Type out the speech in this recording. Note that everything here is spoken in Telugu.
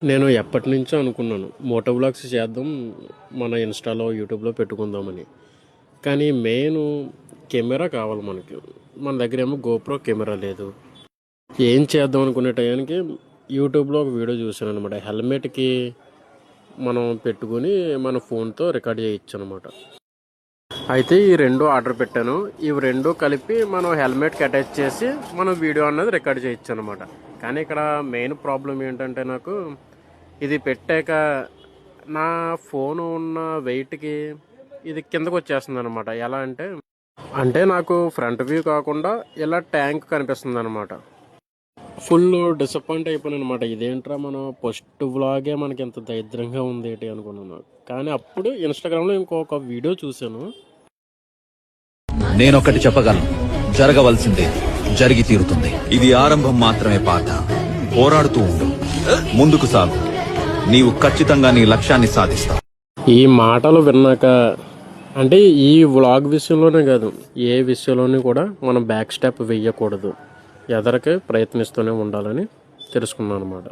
నేను ఎప్పటి నుంచో అనుకున్నాను మోటో వ్లాగ్స్ చేద్దాం, మన ఇన్స్టాలో యూట్యూబ్లో పెట్టుకుందామని. కానీ మెయిన్ కెమెరా కావాలి మనకి. మన దగ్గర ఏమో గోప్రో కెమెరా లేదు. ఏం చేద్దాం అనుకునే టయానికి యూట్యూబ్లో ఒక వీడియో చూసాను అనమాట. హెల్మెట్కి మనం పెట్టుకుని మన ఫోన్తో రికార్డ్ చేయొచ్చు అనమాట. అయితే ఈ రెండు ఆర్డర్ పెట్టాను. ఇవి రెండు కలిపి మనం హెల్మెట్కి అటాచ్ చేసి మనం వీడియో అన్నది రికార్డ్ చేయొచ్చు అనమాట. కానీ ఇక్కడ మెయిన్ ప్రాబ్లం ఏంటంటే, నాకు ఇది పెట్టాక నా ఫోన్ ఉన్న వెయిట్కి ఇది కిందకు వచ్చేస్తుంది అనమాట. ఎలా అంటే నాకు ఫ్రంట్ వ్యూ కాకుండా ఇలా ట్యాంక్ కనిపిస్తుంది అనమాట. ఫుల్ డిసప్పాయింట్ అయిపోయాను అనమాట. ఇదేంట్రా, మనం ఫస్ట్ వ్లాగే మనకి ఎంత దరిద్రంగా ఉంది ఏంటి అనుకున్నాను. కానీ అప్పుడు ఇన్స్టాగ్రామ్లో ఇంకొక వీడియో చూశాను. నేనొకటి చెప్పగలను, జరగవలసిందే జరిగి తీరుతుంది. ఇది ఆరంభం మాత్రమే పాత. పోరాడుతూ ఉండు, ముందుకు సాగు. నీవు ఖచ్చితంగా నీ లక్ష్యాన్ని సాధిస్తావు. ఈ మాటలు విన్నాక అంటే ఈ వ్లాగ్ విషయంలోనే కాదు, ఏ విషయంలోనే కూడా మనం బ్యాక్ స్టెప్ వేయకూడదు, ఎదరికి ప్రయత్నిస్తూనే ఉండాలని తెలుసుకున్నాను అనమాట.